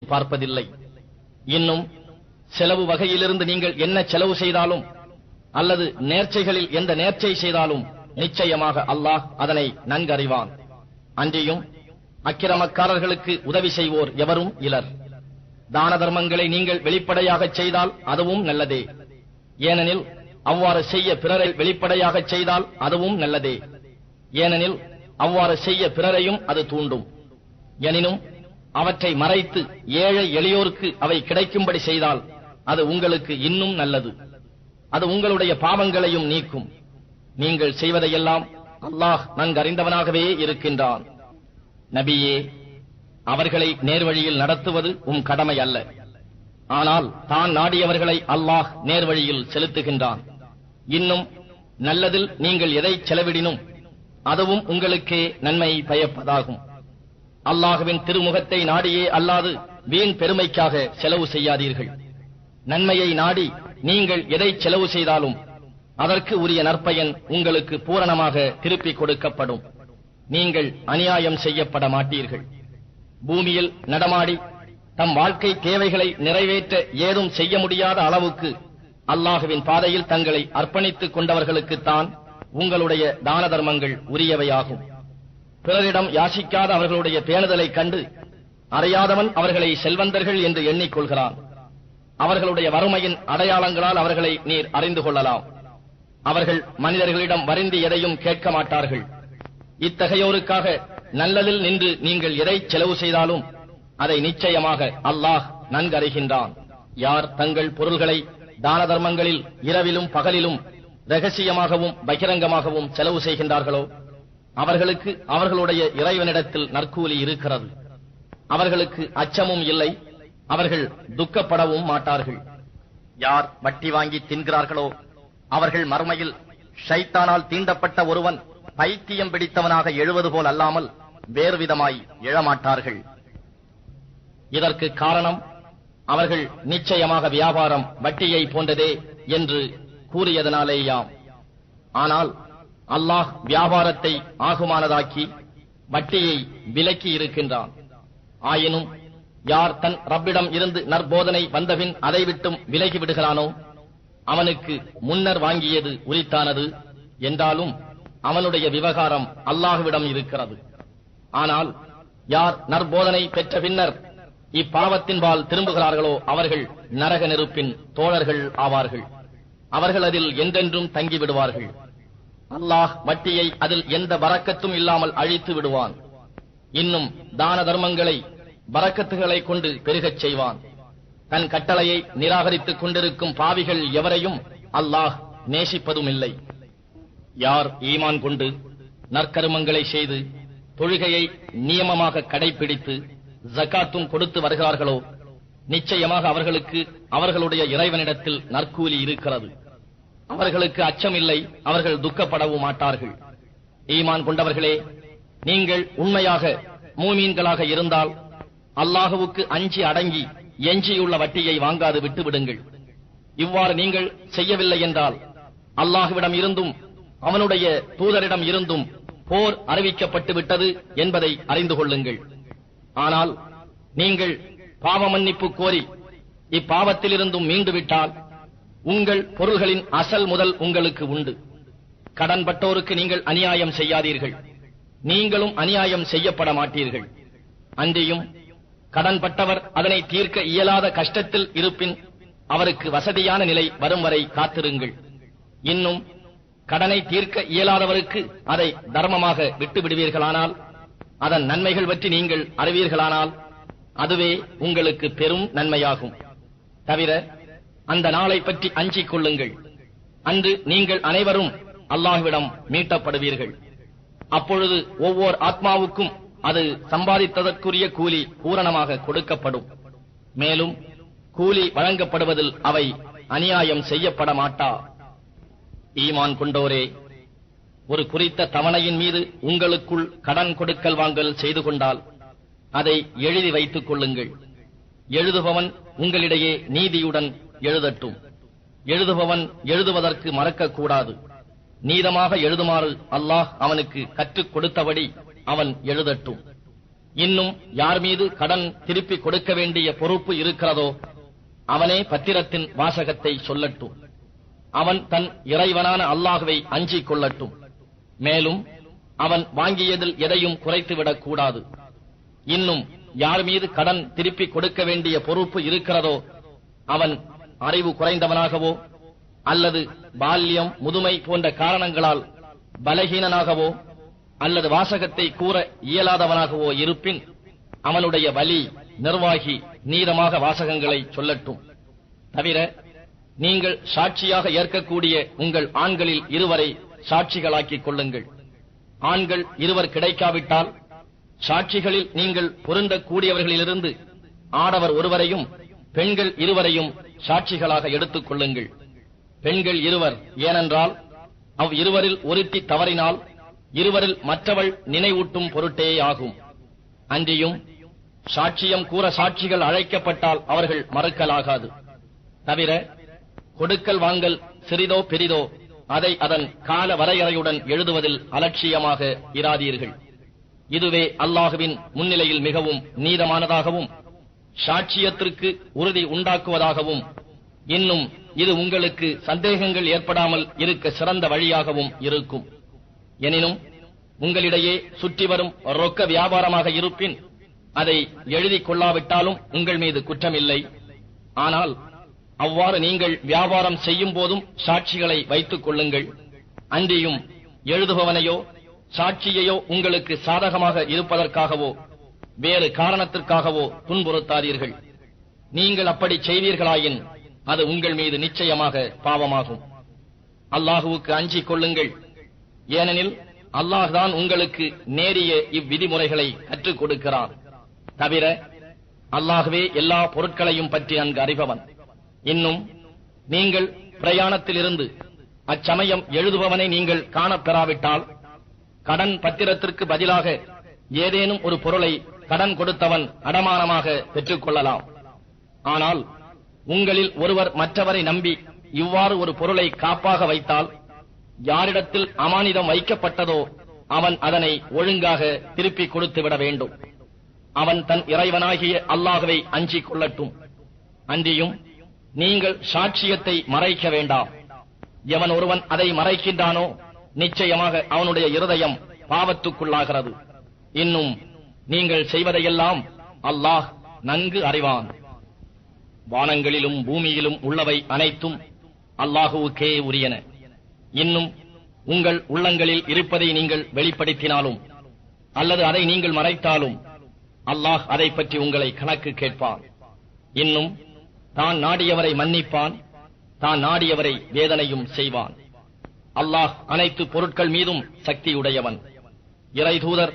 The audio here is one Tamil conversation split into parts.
பார்ப்பதில்லை. இன்னும் செலவு வகையிலிருந்து நீங்கள் என்ன செலவு செய்தாலும் அல்லது நேர்ச்சைகளில் எந்த நேர்ச்சை செய்தாலும் நிச்சயமாக அல்லாஹ் அதனை நன்கறிவான். அன்றியும் அக்கிரமக்காரர்களுக்கு உதவி செய்வோர் எவரும் இலர். தான தர்மங்களை நீங்கள் வெளிப்படையாக செய்தால் அதுவும் நல்லதே. ஏனெனில் அவ்வாறு செய்ய பிறரை வெளிப்படையாக செய்தால் அதுவும் நல்லதே. ஏனெனில் அவ்வாறு செய்ய பிறரையும் அது தூண்டும். எனினும் அவற்றை மறைத்து ஏழை எளியோருக்கு அவை கிடைக்கும்படி செய்தால் அது உங்களுக்கு இன்னும் நல்லது. அது உங்களுடைய பாவங்களையும் நீக்கும். நீங்கள் செய்வதையெல்லாம் அல்லாஹ் நன்கறிந்தவனாகவே இருக்கின்றான். நபியே, அவர்களை நேர்வழியில் நடத்துவது உம் கடமை அல்ல. ஆனால் தான் நாடியவர்களை அல்லாஹ் நேர்வழியில் செலுத்துகின்றான். இன்னும் நல்லதில் நீங்கள் எதை செலவிடினும் அதுவும் உங்களுக்கே நன்மை பயப்பதாகும். அல்லாஹுவின் திருமுகத்தை நாடியே அல்லாது வீண் பெருமைக்காக செலவு செய்யாதீர்கள். நன்மையை நாடி நீங்கள் எதை செலவு செய்தாலும் அதற்கு உரிய நற்பயன் உங்களுக்கு பூரணமாக திருப்பிக் கொடுக்கப்படும். நீங்கள் அநியாயம் செய்யப்பட மாட்டீர்கள். பூமியில் நடமாடி தம் வாழ்க்கை தேவைகளை நிறைவேற்ற ஏதும் செய்ய முடியாத அளவுக்கு அல்லாஹுவின் பாதையில் தங்களை அர்ப்பணித்துக் கொண்டவர்களுக்குத்தான் உங்களுடைய தான தர்மங்கள் உரியவையாகும். பிறரிடம் யாசிக்காத அவர்களுடைய பேணுதலை கண்டு அறியாதவன் அவர்களை செல்வந்தர்கள் என்று எண்ணிக்கொள்கிறான். அவர்களுடைய வறுமையின் அடையாளங்களால் அவர்களை நீர் அறிந்து கொள்ளலாம். அவர்கள் மனிதர்களிடம் வருந்தி எதையும் கேட்க மாட்டார்கள். இத்தகையோருக்காக நல்லதில் நின்று நீங்கள் எதை செலவு செய்தாலும் அதை நிச்சயமாக அல்லாஹ் நன்கறிகின்றான். யார் தங்கள் பொருள்களை தான தர்மங்களில் இரவிலும் பகலிலும் ரகசியமாகவும் பகிரங்கமாகவும் செலவு செய்கின்றார்களோ அவர்களுக்கு அவர்களுடைய இறைவனிடத்தில் நற்கூலி இருக்கிறது. அவர்களுக்கு அச்சமும் இல்லை, அவர்கள் துக்கப்படவும் மாட்டார்கள். யார் வட்டி வாங்கி தின்கிறார்களோ அவர்கள் மறுமையில் ஷைத்தானால் தீண்டப்பட்ட ஒருவன் பைத்தியம் பிடித்தவனாக எழுவது போல் அல்லாமல் வேறுவிதமாய் எழமாட்டார்கள். இதற்கு காரணம் அவர்கள் நிச்சயமாக வியாபாரம் வட்டியை போன்றதே என்று கூறியதனாலேயாம். ஆனால் அல்லாஹ் வியாபாரத்தை ஆகுமானதாக்கி வட்டியை விலக்கி இருக்கின்றான். ஆயினும் யார் தன் ரப்பிடம் இருந்து நற்போதனை வந்தபின் அதை விட்டும் விலகி விடுகிறானோ அவனுக்கு முன்னர் வாங்கியது உரித்தானது என்றாலும் அவனுடைய விவகாரம் அல்லாஹுவிடம் இருக்கிறது. ஆனால் யார் நற்போதனை பெற்ற பின்னர் இப்பாவத்தின்பால் திரும்புகிறார்களோ அவர்கள் நரக நெருப்பின் தோழர்கள் ஆவார்கள். அவர்கள் அதில் என்றென்றும் தங்கிவிடுவார்கள். அல்லாஹ் வட்டியை அதில் எந்த பரக்கத்தும் இல்லாமல் அழித்து விடுவான். இன்னும் தான தர்மங்களை பரக்கத்துகளை கொண்டு பெருகச் செய்வான். தன் கட்டளையை நிராகரித்துக் கொண்டிருக்கும் பாவிகள் எவரையும் அல்லாஹ் நேசிப்பதும் இல்லை. யார் ஈமான் கொண்டு நற்கருமங்களை செய்து தொழுகையை நியமமாக கடைபிடித்து ஜகாத்தும் கொடுத்து வருகிறார்களோ நிச்சயமாக அவர்களுக்கு அவர்களுடைய இறைவனிடத்தில் நற்கூலி இருக்கிறது. அவர்களுக்கு அச்சமில்லை, அவர்கள் துக்கப்படவும் மாட்டார்கள். ஈமான் கொண்டவர்களே, நீங்கள் உண்மையாக மூமீன்களாக இருந்தால் அல்லாஹுவுக்கு அஞ்சி அடங்கி எஞ்சியுள்ள வட்டியை வாங்காது விட்டுவிடுங்கள். இவ்வாறு நீங்கள் செய்யவில்லை என்றால் அல்லாஹுவிடம் இருந்தும் அவனுடைய தூதரிடம் இருந்தும் போர் அறிவிக்கப்பட்டு விட்டது என்பதை அறிந்து கொள்ளுங்கள். ஆனால் நீங்கள் பாவ மன்னிப்பு கோரி இப்பாவத்திலிருந்தும் மீண்டுவிட்டால் உங்கள் பொருள்களின் அசல் முதல் உங்களுக்கு உண்டு. கடன்பட்டோருக்கு நீங்கள் அநியாயம் செய்யாதீர்கள், நீங்களும் அநியாயம் செய்யப்பட மாட்டீர்கள். அன்றியும் கடன்பட்டவர் அதனை தீர்க்க இயலாத கஷ்டத்தில் இருப்பின் அவருக்கு வசதியான நிலை வரும் வரை காத்திருங்கள். இன்னும் கடனை தீர்க்க இயலாதவருக்கு அதை தர்மமாக விட்டு விடுவீர்களானால், அதன் நன்மைகள் பற்றி நீங்கள் அறிவீர்களானால் அதுவே உங்களுக்கு பெரும் நன்மையாகும். தவிர அந்த நாளை பற்றி அஞ்சிக் கொள்ளுங்கள். அன்று நீங்கள் அனைவரும் அல்லாஹ்விடம் மீட்டப்படுவீர்கள். அப்பொழுது ஒவ்வொரு ஆத்மாவுக்கும் அது சம்பாதித்ததற்குரிய கூலி பூரணமாக கொடுக்கப்படும். மேலும் கூலி வழங்கப்படுவதில் அவை அநியாயம் செய்யப்பட மாட்டா. ஈமான் கொண்டோரே, ஒரு குறித்த தவணையின் மீது உங்களுக்குள் கடன் கொடுக்கல் வாங்கல் செய்து கொண்டால் அதை எழுதி வைத்துக் கொள்ளுங்கள். எழுதுபவன் உங்களிடையே நீதியுடன் எழுதட்டும். எழுதுபவன் எழுதுவதற்கு மறக்கக்கூடாது. நீதமாக எழுதுமாறு அல்லாஹ் அவனுக்கு கற்றுக் கொடுத்தபடி அவன் எழுதட்டும். இன்னும் யார் மீது கடன் திருப்பி கொடுக்க வேண்டிய பொறுப்பு இருக்கிறதோ அவனே பத்திரத்தின் வாசகத்தை சொல்லட்டும். அவன் தன் இறைவனான அல்லாஹ்வை அஞ்சிக் கொள்ளட்டும். மேலும் அவன் வாங்கியதில் எதையும் குறைத்துவிடக் கூடாது. இன்னும் யார் மீது கடன் திருப்பி கொடுக்க வேண்டிய பொறுப்பு இருக்கிறதோ அவன் அறிவு குறைந்தவனாகவோ அல்லது பால்யம் முதுமை போன்ற காரணங்களால் பலகீனனாகவோ அல்லது வாசகத்தை கூற இயலாதவனாகவோ இருப்பின் அவனுடைய வலி நிர்வாகி நீதமாக வாசகங்களை சொல்லட்டும். தவிர நீங்கள் சாட்சியாக ஏற்கக்கூடிய உங்கள் ஆண்களில் இருவரை சாட்சிகளாக்கிக் கொள்ளுங்கள். ஆண்கள் இருவர் கிடைக்காவிட்டால் சாட்சிகளில் நீங்கள் பொருந்தக்கூடியவர்களிலிருந்து ஆடவர் ஒருவரையும் பெண்கள் இருவரையும் சாட்சிகளாக எடுத்துக் கொள்ளுங்கள். பெண்கள் இருவர், ஏனென்றால் அவ் இருவரில் ஒருத்தி தவறினால் இருவரில் மற்றவள் நினைவூட்டும் பொருட்டே ஆகும். அன்றியும் சாட்சியம் கூற சாட்சிகள் அழைக்கப்பட்டால் அவர்கள் மறுக்கலாகாது. தவிர கொடுக்கல் வாங்கல் சிறிதோ பெரிதோ அதை அதன் கால வரையறையுடன் எழுதுவதில் அலட்சியமாக இராதீர்கள். இதுவே அல்லாஹுவின் முன்னிலையில் மிகவும் நீதமானதாகவும் சாட்சியத்திற்கு உறுதி உண்டாக்குவதாகவும் இன்னும் இது உங்களுக்கு சந்தேகங்கள் ஏற்படாமல் இருக்க சிறந்த வழியாகவும் இருக்கும். எனினும் உங்களிடையே சுற்றி வரும் ரொக்க வியாபாரமாக இருப்பின் அதை எழுதிக் கொள்ளாவிட்டாலும் உங்கள் மீது குற்றமில்லை. ஆனால் அவ்வாறு நீங்கள் வியாபாரம் செய்யும் போதும் சாட்சிகளை வைத்துக் கொள்ளுங்கள். அன்றியும் எழுதுபவனையோ சாட்சியையோ உங்களுக்கு சாதகமாக இருப்பதற்காகவோ வேறு காரணத்திற்காகவோ துன்புறுத்தாதீர்கள். நீங்கள் அப்படி செய்வீர்களாயின் அது உங்கள் மீது நிச்சயமாக பாவமாகும். அல்லாஹுவுக்கு அஞ்சிக் கொள்ளுங்கள். ஏனெனில் அல்லாஹ் தான் உங்களுக்கு நேரிய இவ்விதிமுறைகளை கற்றுக் கொடுக்கிறான். தவிர அல்லாஹ்வே எல்லா பொருட்களையும் பற்றி நன்கு அறிபவன். இன்னும் நீங்கள் பிரயாணத்திலிருந்து அச்சமயம் எழுதுபவனை நீங்கள் காணப்பெறாவிட்டால் கடன் பத்திரத்திற்கு பதிலாக ஏதேனும் ஒரு பொருளை கடன் கொடுத்தவன் அடமானமாக பெற்றுக் கொள்ளலாம். ஆனால் உங்களில் ஒருவர் மற்றவரை நம்பி இவ்வாறு ஒரு பொருளை காப்பாக வைத்தால் யாரிடத்தில் அமானிதம் வைக்கப்பட்டதோ அவன் அதனை ஒழுங்காக திருப்பிக் கொடுத்துவிட வேண்டும். அவன் தன் இறைவனாகிய அல்லாஹ்வை அஞ்சிக் கொள்ளட்டும். அன்றியும் நீங்கள் சாட்சியத்தை மறைக்க வேண்டாம். எவன் ஒருவன் அதை மறைக்கின்றானோ நிச்சயமாக அவனுடைய இருதயம் பாவத்துக்குள்ளாகிறது. இன்னும் நீங்கள் செய்வதையெல்லாம் அல்லாஹ் நன்கு அறிவான். வானங்களிலும் பூமியிலும் உள்ளவை அனைத்தும் அல்லாஹுவுக்கே உரியன. இன்னும் உங்கள் உள்ளங்களில் இருப்பதை நீங்கள் வெளிப்படுத்தினாலும் அல்லது அதை நீங்கள் மறைத்தாலும் அல்லாஹ் அதை பற்றி உங்களை கணக்கு கேட்பான். இன்னும் தான் நாடியவரை மன்னிப்பான், தான் நாடியவரை வேதனையும் செய்வான். அல்லாஹ் அனைத்து பொருட்கள் மீதும் சக்தியுடையவன். இறைதூதர்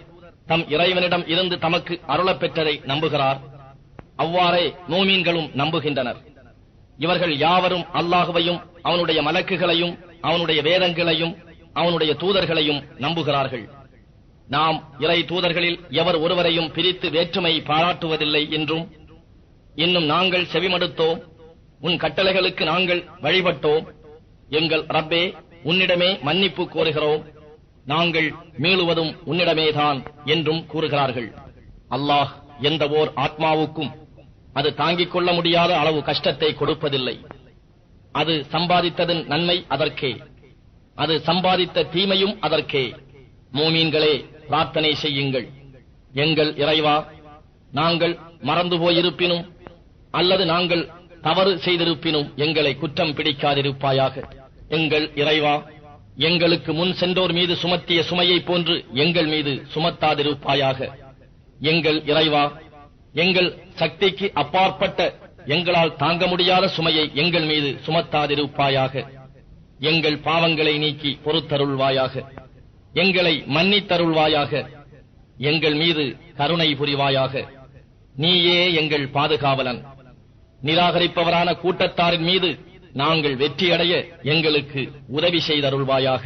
தம் இறைவனிடம் இருந்து தமக்கு அருளப் பெற்றதை நம்புகிறார். அவ்வாறே மூமீன்களும் நம்புகின்றனர். இவர்கள் யாவரும் அல்லாஹுவையும் அவனுடைய மலக்குகளையும் அவனுடைய வேதங்களையும் அவனுடைய தூதர்களையும் நம்புகிறார்கள். நாம் இறை தூதர்களில் எவர் ஒருவரையும் பிரித்து வேற்றுமை பாராட்டுவதில்லை என்றும், இன்னும் நாங்கள் செவிமடுத்தோம், உன் கட்டளைகளுக்கு நாங்கள் வழிபட்டோம், எங்கள் ரப்பே உன்னிடமே மன்னிப்பு கோருகிறோம், நாங்கள் மீளுவதும் உன்னிடமேதான் என்றும் கூறுகிறார்கள். அல்லாஹ் எந்த ஓர் ஆத்மாவுக்கும் அது தாங்கிக் கொள்ள முடியாத அளவு கஷ்டத்தை கொடுப்பதில்லை. அது சம்பாதித்ததன் நன்மை அதற்கே, அது சம்பாதித்த தீமையும் அதற்கே. மூமீன்களே, பிரார்த்தனை செய்யுங்கள். எங்கள் இறைவா, நாங்கள் மறந்து போயிருப்பினும் அல்லது நாங்கள் தவறு செய்திருப்பினும் எங்களை குற்றம் பிடிக்காதிருப்பாயாக. எங்கள் இறைவா, எங்களுக்கு முன் சென்றோர் மீது சுமத்திய சுமையை போன்று எங்கள் மீது சுமத்தாதிருப்பாயாக. எங்கள் இறைவா, எங்கள் சக்திக்கு அப்பாற்பட்ட எங்களால் தாங்க முடியாத சுமையை எங்கள் மீது சுமத்தாதிருப்பாயாக. எங்கள் பாவங்களை நீக்கி பொறுத்தருள்வாயாக. எங்களை மன்னித்தருள்வாயாக. எங்கள் மீது கருணை புரிவாயாக. நீயே எங்கள் பாதுகாவலன். நிராகரிப்பவரான கூட்டத்தாரின் மீது நாங்கள் வெற்றியடைய எங்களுக்கு உதவி செய்தருள்வாயாக.